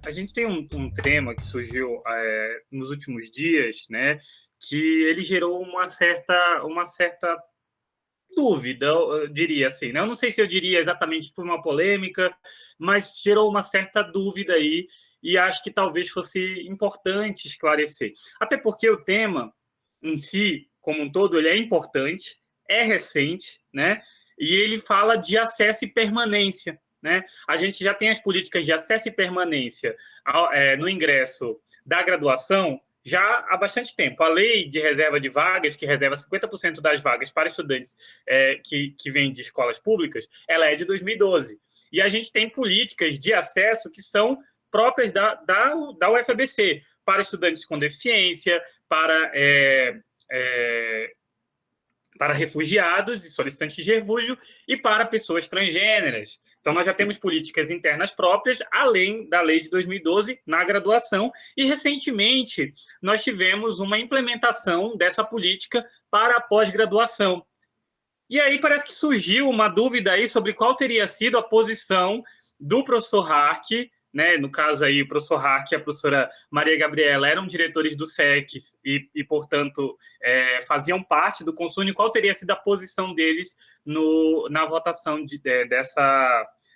A gente tem um tema que surgiu nos últimos dias, né, que ele gerou uma certa dúvida, eu diria assim, né? Eu não sei se eu diria exatamente por uma polêmica, mas gerou uma certa dúvida aí, e acho que talvez fosse importante esclarecer. Até porque o tema em si, como um todo, ele é importante, é recente, né? E ele fala de acesso e permanência, né? A gente já tem as políticas de acesso e permanência no ingresso da graduação já há bastante tempo. A lei de reserva de vagas, que reserva 50% das vagas para estudantes que vêm de escolas públicas, ela é de 2012. E a gente tem políticas de acesso que são próprias da UFABC, para estudantes com deficiência, para refugiados e solicitantes de refúgio e para pessoas transgêneras. Então, nós já temos políticas internas próprias, além da lei de 2012, na graduação, e recentemente nós tivemos uma implementação dessa política para a pós-graduação. E aí parece que surgiu uma dúvida aí sobre qual teria sido a posição do professor Hark, né? No caso aí, o professor Hark e a professora Maria Gabriela eram diretores do SECS portanto, faziam parte do Consune. Qual teria sido a posição deles na votação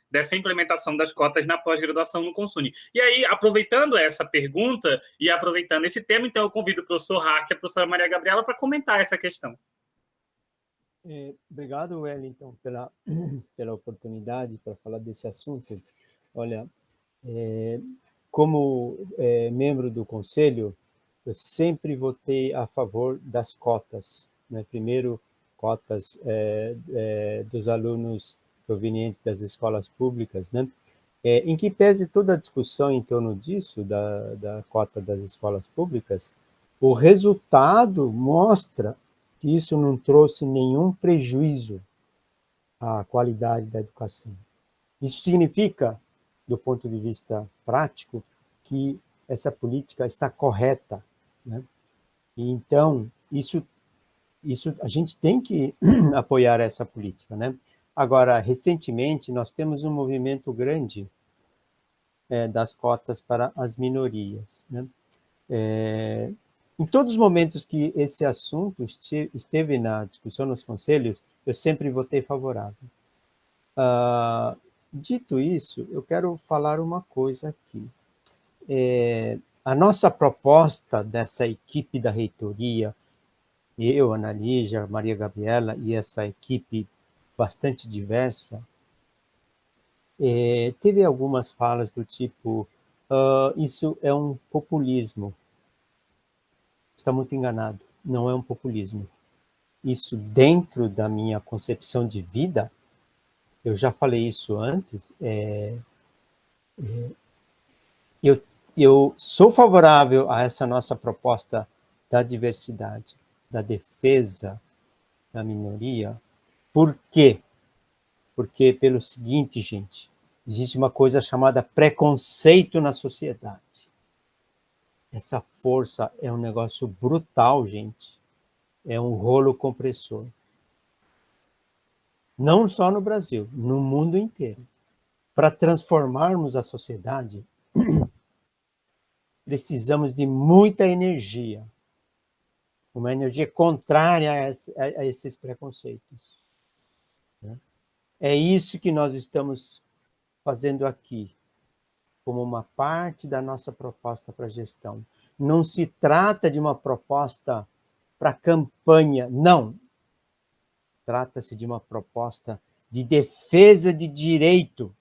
dessa implementação das cotas na pós-graduação no Consune? E aí, aproveitando essa pergunta e aproveitando esse tema, então eu convido o professor Hark e a professora Maria Gabriela para comentar essa questão. Obrigado, Wellington, pela oportunidade para falar desse assunto. Olha, como membro do Conselho, eu sempre votei a favor das cotas, né? Primeiro, cotas dos alunos provenientes das escolas públicas, né? Em que pese toda a discussão em torno disso, da cota das escolas públicas, o resultado mostra que isso não trouxe nenhum prejuízo à qualidade da educação. Isso significa, do ponto de vista prático, que essa política está correta, né? E então, isso a gente tem que apoiar essa política, né? Agora, recentemente, nós temos um movimento grande das cotas para as minorias, né? Em todos os momentos que esse assunto esteve na discussão nos conselhos, eu sempre votei favorável. Dito isso, eu quero falar uma coisa aqui. A nossa proposta dessa equipe da reitoria, eu, Ana Lígia, Maria Gabriela e essa equipe bastante diversa, teve algumas falas do tipo, isso é um populismo. Está muito enganado, não é um populismo. Isso, dentro da minha concepção de vida, eu já falei isso antes, eu sou favorável a essa nossa proposta da diversidade, da defesa da minoria. Por quê? Porque, pelo seguinte, gente, existe uma coisa chamada preconceito na sociedade. Essa força é um negócio brutal, gente. É um rolo compressor. Não só no Brasil, no mundo inteiro. Para transformarmos a sociedade, precisamos de muita energia. Uma energia contrária a esses preconceitos. É isso que nós estamos fazendo aqui, como uma parte da nossa proposta para a gestão. Não se trata de uma proposta para campanha, não. Trata-se de uma proposta de defesa de direito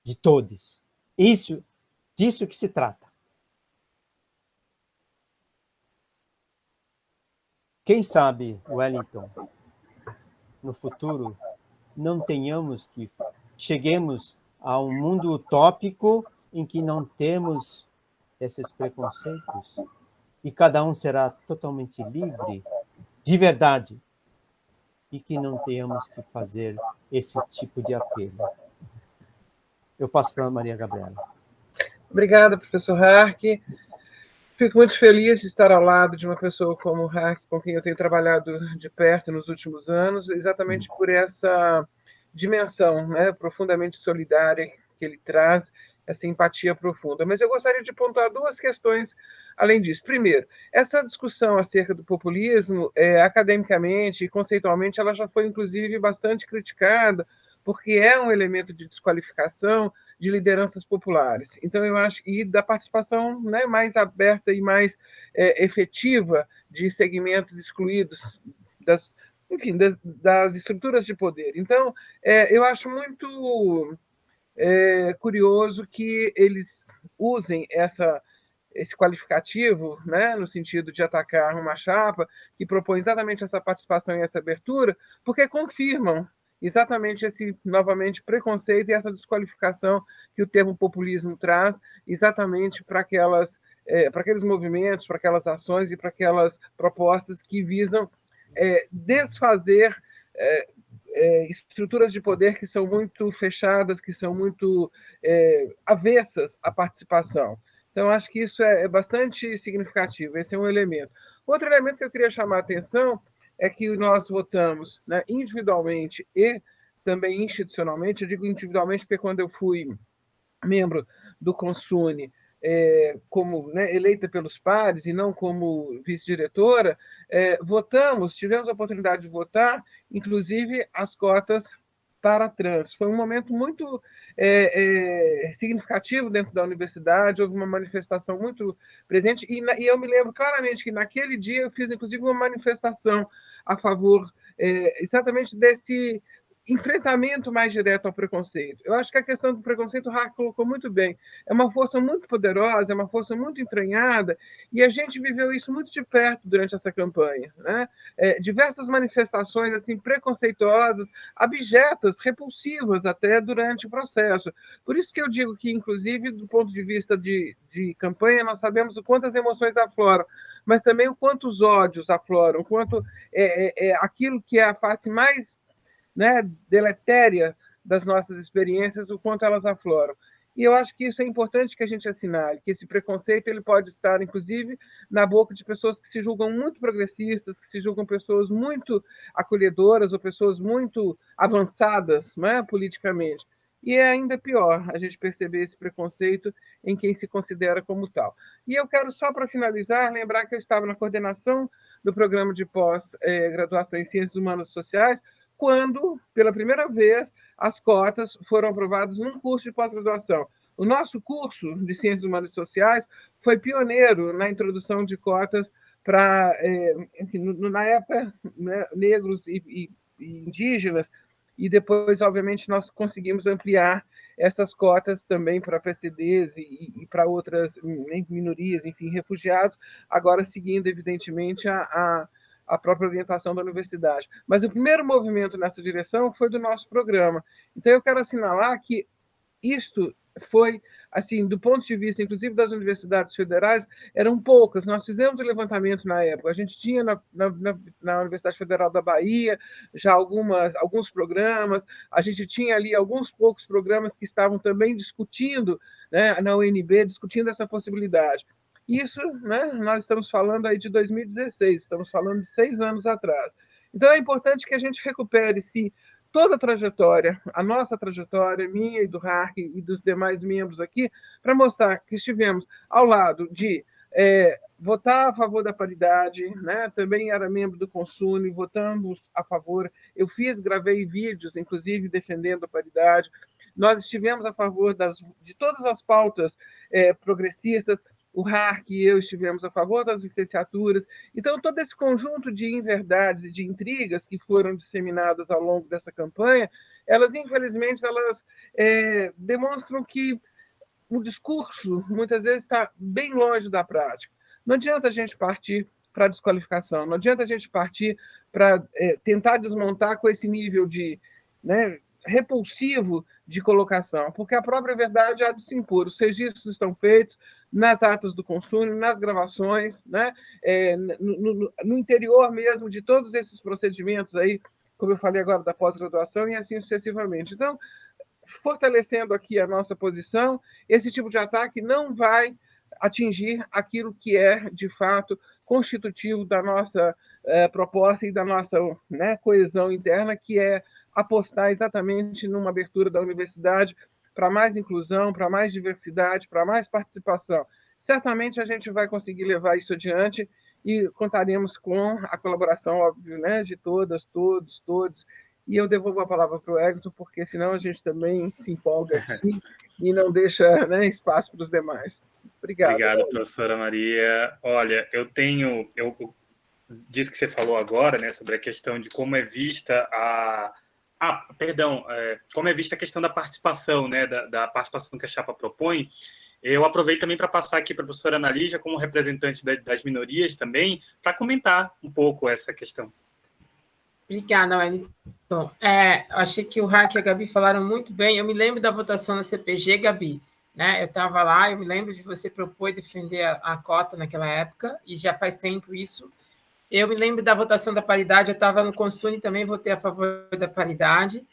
de todos. Disso que se trata. Quem sabe, Wellington, no futuro, cheguemos a um mundo utópico em que não temos esses preconceitos e cada um será totalmente livre, de verdade, e que não tenhamos que fazer esse tipo de apelo. Eu passo para a Maria Gabriela. Obrigada, professor Hark. Fico muito feliz de estar ao lado de uma pessoa como o Hark, com quem eu tenho trabalhado de perto nos últimos anos, exatamente por essa dimensão, né, profundamente solidária que ele traz essa empatia profunda. Mas eu gostaria de pontuar duas questões além disso. Primeiro, essa discussão acerca do populismo, academicamente e conceitualmente, ela já foi, inclusive, bastante criticada, porque é um elemento de desqualificação de lideranças populares. Então, eu acho, e da participação, né, mais aberta e mais efetiva de segmentos excluídos das, enfim, das estruturas de poder. Então, eu acho muito curioso que eles usem esse qualificativo, né, no sentido de atacar uma chapa que propõe exatamente essa participação e essa abertura, porque confirmam exatamente esse, novamente, preconceito e essa desqualificação que o termo populismo traz exatamente para aqueles movimentos, para aquelas ações e para aquelas propostas que visam desfazer estruturas de poder que são muito fechadas, que são muito avessas à participação. Então, acho que isso é bastante significativo, esse é um elemento. Outro elemento que eu queria chamar a atenção é que nós votamos, né, individualmente e também institucionalmente. Eu digo individualmente porque quando eu fui membro do Consune, como, né, eleita pelos pares e não como vice-diretora, tivemos a oportunidade de votar, inclusive, as cotas para trans. Foi um momento muito significativo dentro da universidade, houve uma manifestação muito presente, e eu me lembro claramente que naquele dia eu fiz, inclusive, uma manifestação a favor exatamente desse enfrentamento mais direto ao preconceito. Eu acho que a questão do preconceito, o Hark colocou muito bem, é uma força muito poderosa, é uma força muito entranhada, e a gente viveu isso muito de perto durante essa campanha, né? Diversas manifestações assim preconceituosas, abjetas, repulsivas até durante o processo. Por isso que eu digo que, inclusive, do ponto de vista de campanha, nós sabemos o quanto as emoções afloram, mas também o quanto os ódios afloram, o quanto aquilo que é a face mais, né, deletéria das nossas experiências, o quanto elas afloram. E eu acho que isso é importante que a gente assinale, que esse preconceito ele pode estar, inclusive, na boca de pessoas que se julgam muito progressistas, que se julgam pessoas muito acolhedoras ou pessoas muito avançadas, né, politicamente. E é ainda pior a gente perceber esse preconceito em quem se considera como tal. E eu quero, só para finalizar, lembrar que eu estava na coordenação do programa de pós-graduação em Ciências Humanas e Sociais, quando, pela primeira vez, as cotas foram aprovadas num curso de pós-graduação. O nosso curso de Ciências Humanas e Sociais foi pioneiro na introdução de cotas para, na época, né, negros e indígenas, e depois, obviamente, nós conseguimos ampliar essas cotas também para PCDs e para outras minorias, enfim, refugiados, agora seguindo, evidentemente, a própria orientação da universidade. Mas o primeiro movimento nessa direção foi do nosso programa. Então, eu quero assinalar que isto foi, assim, do ponto de vista, inclusive, das universidades federais, eram poucas. Nós fizemos o levantamento na época. A gente tinha na Universidade Federal da Bahia já alguns programas, a gente tinha ali alguns poucos programas que estavam também discutindo, né, na UNB, discutindo essa possibilidade. Isso, né, nós estamos falando aí de 2016, estamos falando de 6 anos atrás. Então, é importante que a gente recupere, sim, toda a trajetória, a nossa trajetória, minha e do Hark e dos demais membros aqui, para mostrar que estivemos ao lado de votar a favor da paridade, né? Também era membro do Consune, votamos a favor. Eu gravei vídeos, inclusive, defendendo a paridade. Nós estivemos a favor de todas as pautas progressistas. O Hark e eu estivemos a favor das licenciaturas. Então, todo esse conjunto de inverdades e de intrigas que foram disseminadas ao longo dessa campanha, elas, infelizmente, demonstram que o discurso, muitas vezes, está bem longe da prática. Não adianta a gente partir para a desqualificação, não adianta a gente partir para tentar desmontar com esse nível de, né, repulsivo de colocação, porque a própria verdade há de se impor. Os registros estão feitos nas atas do consumo, nas gravações, né? No interior mesmo de todos esses procedimentos aí, como eu falei agora da pós-graduação, e assim sucessivamente. Então, fortalecendo aqui a nossa posição, esse tipo de ataque não vai atingir aquilo que é, de fato, constitutivo da nossa proposta e da nossa, né, coesão interna, que é apostar exatamente numa abertura da universidade para mais inclusão, para mais diversidade, para mais participação. Certamente a gente vai conseguir levar isso adiante e contaremos com a colaboração, óbvio, né, de todas, todos. E eu devolvo a palavra para o Hector, porque senão a gente também se empolga aqui e não deixa, né, espaço para os demais. Obrigado. Obrigado, professora Maria. Olha, eu disse que você falou agora, né, sobre a questão de como é vista como é vista a questão da participação, né, da participação que a chapa propõe. Eu aproveito também para passar aqui para a professora Ana Lígia, como representante das minorias também, para comentar um pouco essa questão. Obrigada, Wellington. Achei que o Raque e a Gabi falaram muito bem. Eu me lembro da votação na CPG, Gabi, né? Eu estava lá, eu me lembro de você propor e defender a cota naquela época, e já faz tempo isso. Eu me lembro da votação da paridade, eu estava no Consune também, votei a favor da paridade.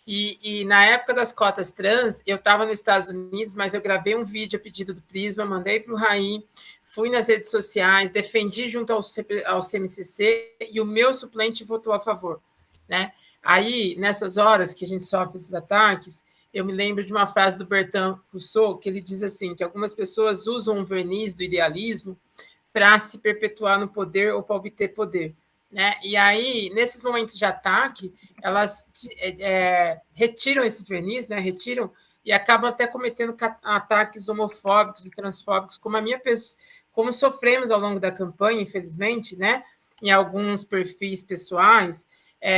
E na época das cotas trans, eu estava nos Estados Unidos, mas eu gravei um vídeo a pedido do Prisma, mandei para o Raí, fui nas redes sociais, defendi junto ao CMCC e o meu suplente votou a favor, né? Aí, nessas horas que a gente sofre esses ataques, eu me lembro de uma frase do Bertrand Russell, que ele diz assim, que algumas pessoas usam o verniz do idealismo para se perpetuar no poder ou para obter poder, né? E aí, nesses momentos de ataque, elas retiram esse verniz, né? Retiram e acabam até cometendo ataques homofóbicos e transfóbicos, como sofremos ao longo da campanha, infelizmente, né? Em alguns perfis pessoais,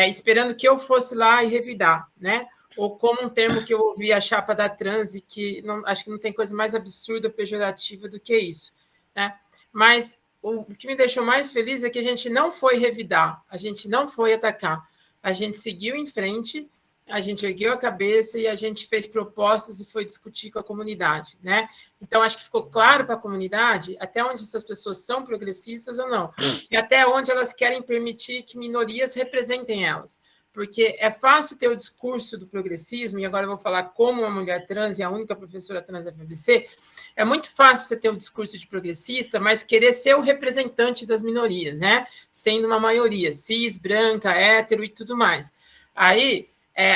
esperando que eu fosse lá e revidar, né? Ou como um termo que eu ouvi, a chapa da trans, e que acho que não tem coisa mais absurda ou pejorativa do que isso, né? Mas o que me deixou mais feliz é que a gente não foi revidar, a gente não foi atacar, a gente seguiu em frente, a gente ergueu a cabeça e a gente fez propostas e foi discutir com a comunidade, né? Então, acho que ficou claro para a comunidade até onde essas pessoas são progressistas ou não, e até onde elas querem permitir que minorias representem elas. Porque é fácil ter o discurso do progressismo, e agora eu vou falar como uma mulher trans e a única professora trans da FABC, é muito fácil você ter o discurso de progressista, mas querer ser o representante das minorias, né? Sendo uma maioria, cis, branca, hétero e tudo mais. Aí,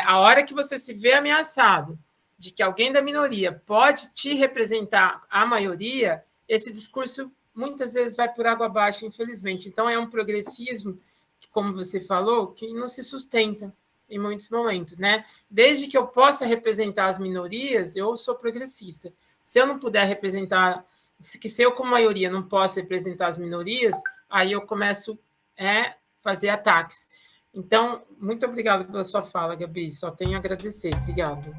a hora que você se vê ameaçado de que alguém da minoria pode te representar a maioria, esse discurso muitas vezes vai por água abaixo, infelizmente. Então, é um progressismo, como você falou, que não se sustenta em muitos momentos, né? Desde que eu possa representar as minorias, eu sou progressista. Se eu não puder representar, se eu, como maioria, não posso representar as minorias, aí eu começo a fazer ataques. Então, muito obrigada pela sua fala, Gabi. Só tenho a agradecer. Obrigada.